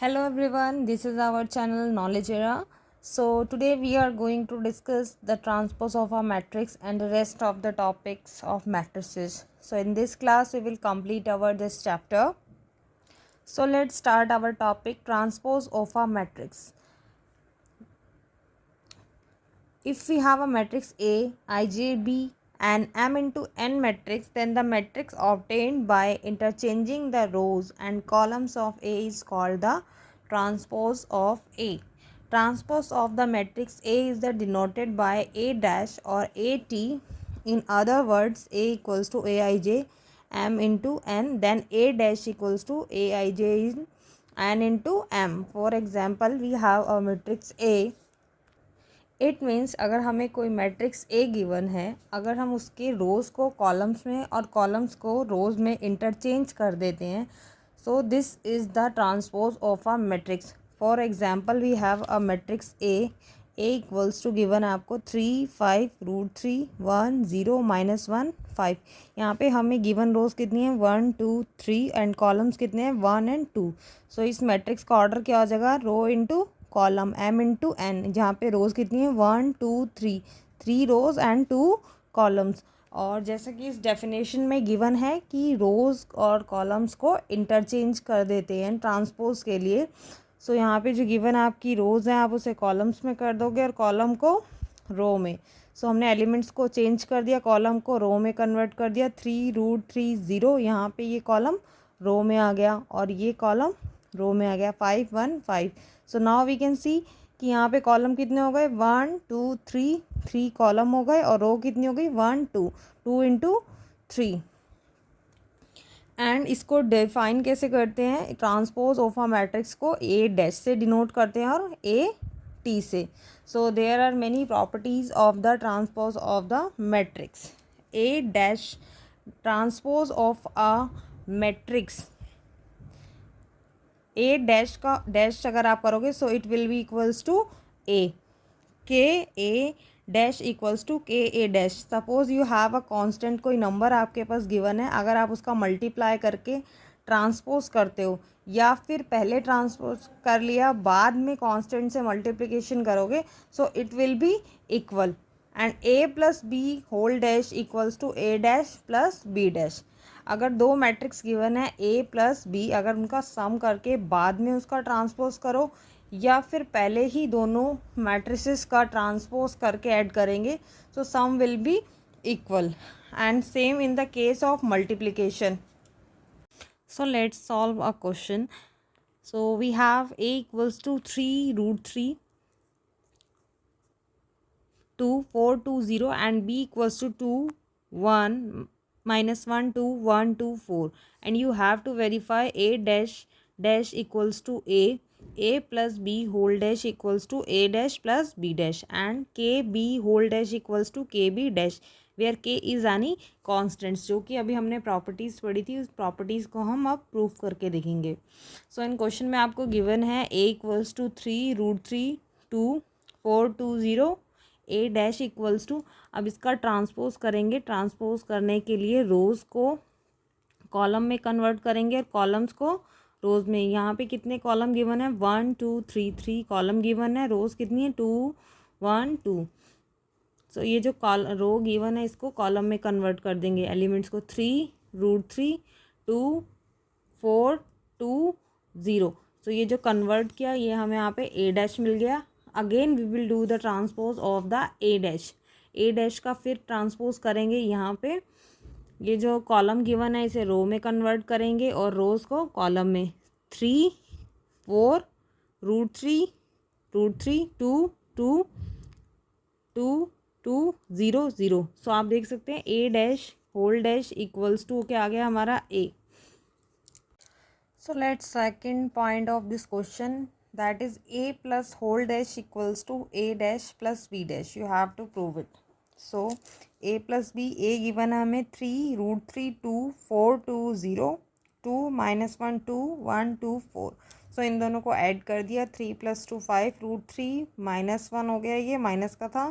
Hello everyone, this is our channel Knowledge Era. So today we are going to discuss the transpose of a matrix and the rest of the topics of matrices. So in this class we will complete our this chapter. So let's start our topic, transpose of a matrix. If we have a matrix A, Ij, B and M into N matrix, then the matrix obtained by interchanging the rows and columns of A is called the transpose of A. Transpose of the matrix A is denoted by A dash or AT. In other words, A equals to Aij, M into N, then A dash equals to Aij in N into M. For example, we have a matrix A. It means अगर हमें कोई matrix A given है, अगर हम उसके रोज़ को columns में और कॉलम्स को रोज़ में इंटरचेंज कर देते हैं, so this is the transpose of a matrix. For example we have a matrix A equals to given है आपको 3 5 √3 1 0 -1 5. यहाँ पे हमें गिवन रोज़ कितनी है 1 2 3 एंड कॉलम्स कितने हैं 1 एंड 2. सो इस मैट्रिक्स का ऑर्डर क्या हो जाएगा, row into column m into N, जहाँ पे रोज़ कितनी है 1 2 3 रोज़ एंड 2 कॉलम्स. और जैसा कि इस डेफिनेशन में गिवन है कि रोज़ और कॉलम्स को इंटरचेंज कर देते हैं ट्रांसपोज के लिए. सो यहाँ पे जो गिवन आपकी रोज़ हैं आप उसे कॉलम्स में कर दोगे और कॉलम को रो में. सो हमने एलिमेंट्स को चेंज कर दिया, कॉलम को रो में कन्वर्ट कर दिया. 3 √3 0, यहाँ पे ये कॉलम रो में आ गया और ये कॉलम रो में आ गया. 5 1 5. So now we can see कि यहाँ पे कॉलम कितने हो गए 1 2 3 कॉलम हो गए और रो कितनी हो गई 1 2 इंटू 3. एंड इसको डिफाइन कैसे करते हैं, ट्रांसपोज ऑफ अ मैट्रिक्स को ए डैश से डिनोट करते हैं और ए टी से. So there are many properties of the transpose of the matrix. A dash transpose of a matrix, A dash का डैश अगर आप करोगे so it will be equals to A k A dash equals to k A dash. Suppose you have a constant, कोई number आपके पास given है, अगर आप उसका मल्टीप्लाई करके ट्रांसपोज करते हो या फिर पहले ट्रांसपोज कर लिया बाद में कांस्टेंट से मल्टीप्लिकेशन करोगे, so it will be equal. And A plus B whole dash equals to A dash plus B dash. अगर दो मैट्रिक्स गिवन है ए प्लस बी, अगर उनका सम करके बाद में उसका ट्रांसपोज करो या फिर पहले ही दोनों मैट्रिसेस का ट्रांसपोज करके ऐड करेंगे, so sum will be equal. And same in the case of multiplication. So let's solve a question. So we have A equals to 3 √3 2 4 2 0 and b equals to 2 1 -1 2 1 2 4. And you have to verify a dash dash equals to a plus b whole dash equals to a dash plus b dash and kb whole dash equals to kb dash where k is any constants. जो कि अभी हमने properties पढ़ी थी, उस properties को हम अब प्रूफ करके देखेंगे. सो इन क्वेश्चन में आपको गिवन है a equals to 3 √3 2 4 2 0 A dash equals to. अब इसका ट्रांसपोज करेंगे. ट्रांसपोज करने के लिए रोज़ को कॉलम में कन्वर्ट करेंगे और कॉलम्स को रोज़ में. यहाँ पे कितने कॉलम गिवन है 1 2 3 कॉलम गिवन है, रोज़ कितनी है 2 1 2. सो ये जो रो गिवन है इसको कॉलम में कन्वर्ट कर देंगे. एलिमेंट्स को 3 √3 2 4 2 0. सो ये जो कन्वर्ट किया ये हमें यहाँ पे ए डैश मिल गया. Again we will do the transpose of the A dash. A dash का फिर ट्रांसपोज करेंगे. यहाँ पे ये जो कॉलम गिवन है इसे रो में कन्वर्ट करेंगे और रोज़ को कॉलम में. 3 4 √3 2 2 2 2 0 0. सो आप देख सकते हैं A dash whole dash equals to क्या आ गया हमारा A. So let's second point of this question, that is a plus whole dash equals to a dash plus b dash. You have to prove it. So a plus b, a given है हमें 3 √3 2 4 2 0 2 -1 2 1 2 4. सो इन दोनों को add कर दिया. 3 + 2 5 √3 -1 हो गया, ये minus का था.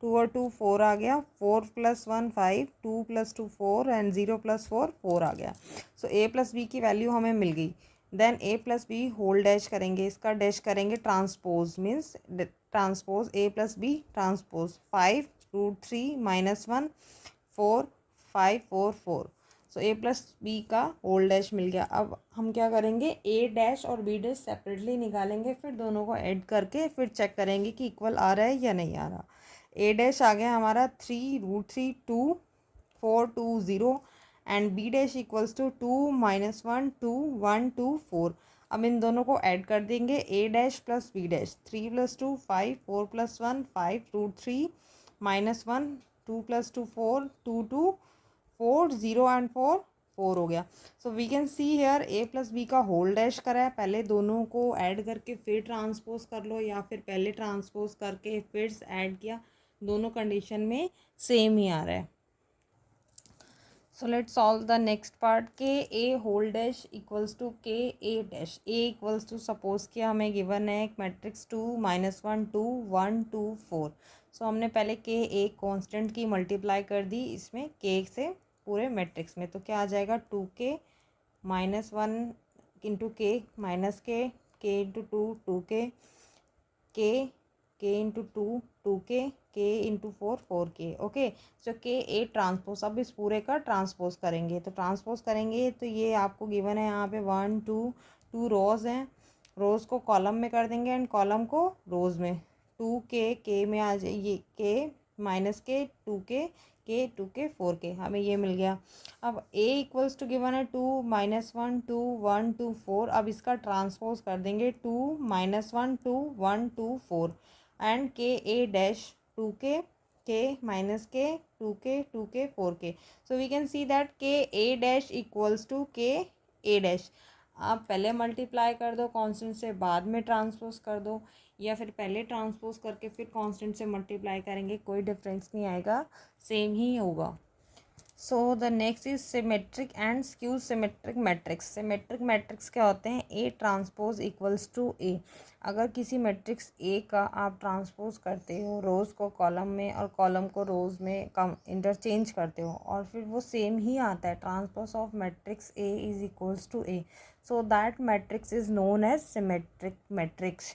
2 और 2 4 आ गया. 4 + 1 5 2 + 2 4 एंड 0 + 4 4 आ गया. सो a plus b की वैल्यू हमें मिल गई. Then A plus B whole dash करेंगे, इसका डैश करेंगे transpose, means transpose A plus B transpose 5√3 - 1 4 5 4 4। So A plus B का होल डैश मिल गया। अब हम क्या करेंगे, ए डैश और बी डैश सेपरेटली निकालेंगे, फिर दोनों को ऐड करके फिर चेक करेंगे कि इक्वल आ रहा है या नहीं आ रहा। ए डैश आ गया हमारा 3√3 2 4 2 0 and B dash equals to 2 - 1 2 1 2 4। अब इन दोनों को ऐड कर देंगे, ए dash plus B dash 3 + 2 5 4 + 1 5√3 - 1 2 + 2 4 2 2 4 0 and 4 4 हो गया। So we can see here A plus B का होल डैश करा है, पहले दोनों को ऐड करके फिर ट्रांसपोज कर लो, या फिर पहले ट्रांसपोज करके फिर ऐड किया, दोनों कंडीशन में सेम ही आ रहा है। So let's solve the next part, k A whole dash equals to k A dash. A equals to, suppose किया हमें गिवन है एक मैट्रिक्स 2 - 1 2 1 2 4। सो हमने पहले के ए कांस्टेंट की मल्टीप्लाई कर दी इसमें के से पूरे मैट्रिक्स में, तो क्या आ जाएगा 2k - 1 इंटू के माइनस के इंटू 2 2k के इंटू 2 2k के इंटू 4 4k। ओके, सो के ए ट्रांसपोज, अब इस पूरे का ट्रांसपोज करेंगे, तो ट्रांसपोज करेंगे तो ये आपको गिवन है यहाँ पे 1 2 2 रोज़ हैं, रोज़ को कॉलम में कर देंगे एंड कॉलम को रोज़ में। 2k में आ जाइए के माइनस के 2k 2k 4k, हमें ये मिल गया। अब a इक्वल्स टू गिवन है 2 - 1 2 1 2 4। अब इसका ट्रांसपोज कर देंगे 2 - 1 2 1 2 4 एंड के ए डैश 2k के माइनस के 2k 4k। So we can see that K A dash equals to k A dash. आप पहले मल्टीप्लाई कर दो कांस्टेंट से, बाद में ट्रांसपोज कर दो, या फिर पहले ट्रांसपोज करके फिर कांस्टेंट से मल्टीप्लाई करेंगे, कोई डिफरेंस नहीं आएगा, सेम ही होगा। So the next is symmetric and skew symmetric matrix. Symmetric matrix क्या होते हैं, ए ट्रांसपोज इक्वल्स टू ए। अगर किसी मैट्रिक्स ए का आप ट्रांसपोज करते हो, रोज़ को कॉलम में और कॉलम को रोज़ में कम इंटरचेंज करते हो, और फिर वो सेम ही आता है, transpose of matrix A is equals to A, so that matrix is known as symmetric matrix.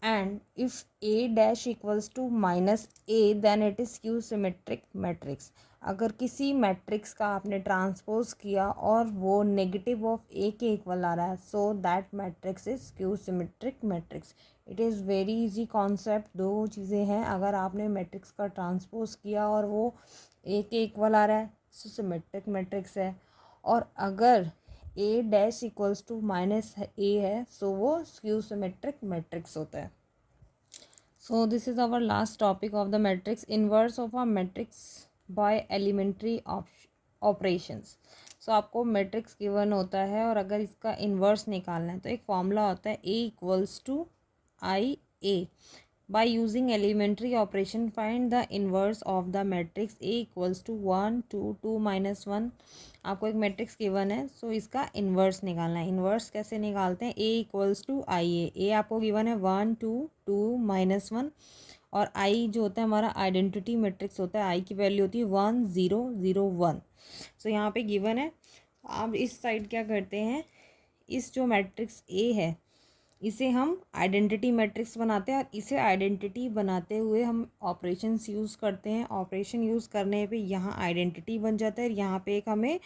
and if a dash equals to minus a then it is skew symmetric matrix। अगर किसी matrix का आपने transpose किया और वो negative of ए के equal आ रहा है, सो that matrix is skew symmetric matrix. It is very easy concept, दो चीज़ें हैं, अगर आपने मैट्रिक्स का ट्रांसपोज किया और वो ए के इक्वल आ रहा है सो सिमेट्रिक मैट्रिक्स है, और अगर A dash equals to minus A है सो वो स्क्यू सिमेट्रिक मैट्रिक्स होता है। So this is our last topic of the matrix, inverse of a matrix by elementary operations. So आपको मैट्रिक्स गिवन होता है और अगर इसका इन्वर्स निकालना है तो एक फॉर्मूला होता है A equals to I A. by using elementary operation find the inverse of the matrix a equals to 1 2 2 - 1। आपको एक मैट्रिक्स गिवन है, सो इसका इन्वर्स निकालना है। इन्वर्स कैसे निकालते हैं, a इक्वल्स टू आई ए आपको गिवन है 1 2 2 - 1, और i जो होता है हमारा आइडेंटिटी मैट्रिक्स होता है, i की वैल्यू होती है 1 0 0 1। सो यहाँ पे गिवन है। आप इस साइड क्या करते हैं, इस जो मैट्रिक्स a है इसे हम आइडेंटिटी मैट्रिक्स बनाते हैं, और इसे आइडेंटिटी बनाते हुए हम ऑपरेशंस यूज़ करते हैं। ऑपरेशन यूज़ करने पे यहाँ आइडेंटिटी बन जाता है, यहाँ पे एक हमें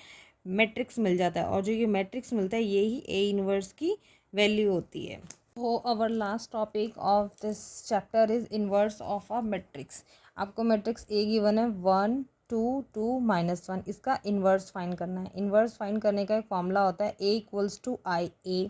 मैट्रिक्स मिल जाता है, और जो ये मैट्रिक्स मिलता है यही ए इनवर्स की वैल्यू होती है। तो our last topic of this chapter is inverse of a matrix. आपको मैट्रिक्स ए गिवन है 1 2 2 - 1, इसका इन्वर्स फाइंड करना है। इन्वर्स फाइंड करने का एक फॉर्मूला होता है A equals to I A.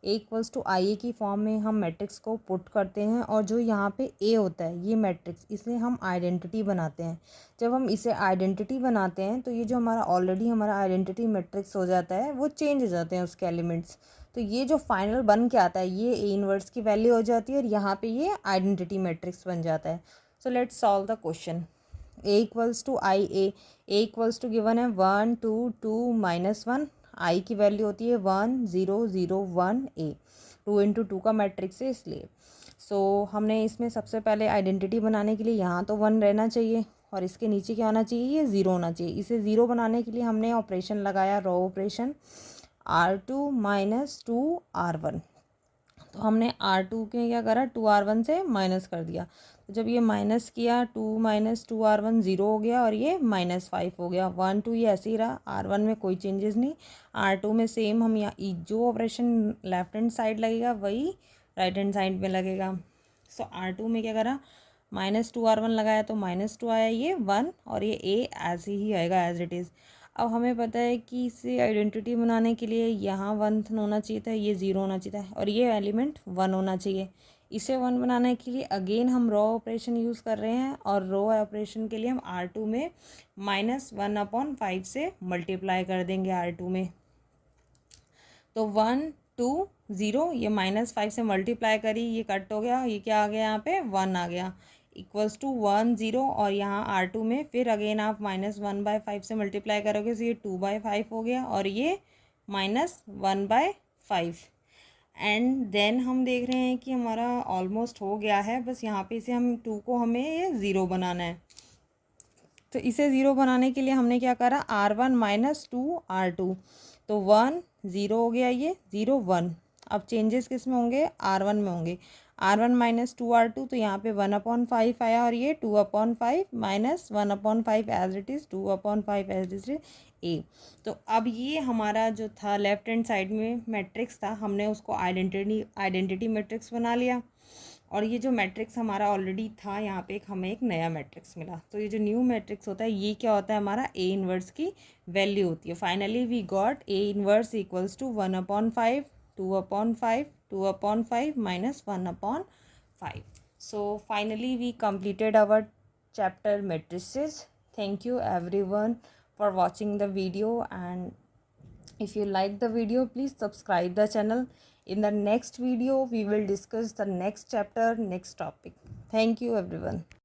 A equals to I A की फॉर्म में हम मैट्रिक्स को पुट करते हैं, और जो यहाँ पे ए होता है ये मैट्रिक्स, इसे हम आइडेंटिटी बनाते हैं। जब हम इसे आइडेंटिटी बनाते हैं तो ये जो हमारा ऑलरेडी हमारा आइडेंटिटी मैट्रिक्स हो जाता है वो चेंज हो जाते हैं उसके एलिमेंट्स, तो ये जो फाइनल बन के आता है ये ए इनवर्स की वैल्यू हो जाती है, और यहाँ पे ये आइडेंटिटी मैट्रिक्स बन जाता है। So let's solve the question. A equals to I A equals to given है 1 2 2 - 1, आई की वैल्यू होती है 1 0 0 1 ए। 2 इंटू 2 का मैट्रिक्स है इसलिए। सो हमने इसमें सबसे पहले आइडेंटिटी बनाने के लिए यहाँ तो 1 रहना चाहिए, और इसके नीचे क्या होना चाहिए, ये 0 होना चाहिए। इसे 0 बनाने के लिए हमने ऑपरेशन लगाया, row operation. R2 minus 2R1। तो हमने R2 के क्या करा, 2R1 से माइनस कर दिया। तो जब ये माइनस किया 2 माइनस 2R1 0 हो गया और ये -5 हो गया। 1 2 ये ऐसे ही रहा। R1 में कोई चेंजेस नहीं। R2 में सेम हम यहाँ जो ऑपरेशन लेफ्ट हैंड साइड लगेगा वही राइट हैंड साइड में लगेगा। सो R2 में क्या करा, -2R1 लगाया तो -2 आया, ये 1 और ये A ऐसे ही आएगा एज इट इज़। अब हमें पता है कि इसे आइडेंटिटी बनाने के लिए यहाँ 1 होना चाहिए था, ये 0 होना चाहिए था और ये एलिमेंट 1 होना चाहिए। इसे 1 बनाने के लिए अगेन हम रो ऑपरेशन यूज़ कर रहे हैं और रो ऑपरेशन के लिए हम R2 में -1/5 से मल्टीप्लाई कर देंगे R2 में। तो 1 2 0 ये -5 से मल्टीप्लाई करी, ये कट हो गया, ये क्या आ गया यहाँ पे 1 आ गया इक्वल्स टू 1 0 और यहाँ R2 में फिर अगेन आप -1/5 से मल्टीप्लाई करोगे तो ये 2/5 हो गया और ये -1/5। एंड देन हम देख रहे हैं कि हमारा ऑलमोस्ट हो गया है, बस यहाँ पे इसे हम 2 को हमें ये 0 बनाना है। तो इसे 0 बनाने के लिए हमने क्या करा, R1 माइनस 2R2, तो 1 0 हो गया, ये 0 1। अब चेंजेस किस में होंगे, R1 में होंगे। R1 माइनस 2R2 तो यहाँ पे 1/5 आया और ये 2/5 minus 1/5 as it is 2/5 as it is A। तो अब ये हमारा जो था लेफ्ट हैंड साइड में मैट्रिक्स था, हमने उसको आइडेंटिटी मैट्रिक्स बना लिया और ये जो मैट्रिक्स हमारा ऑलरेडी था यहाँ पे हमें एक नया मैट्रिक्स मिला। तो ये जो न्यू मैट्रिक्स होता है ये क्या होता है, हमारा A इन्वर्स की वैल्यू होती है। Finally we got A inverse equals to 1/5 2/5 2/5 minus 1/5। So finally we completed our chapter matrices. Thank you everyone for watching the video, and if you like the video please subscribe the channel. In the next video we will discuss the next chapter, next topic. Thank you everyone.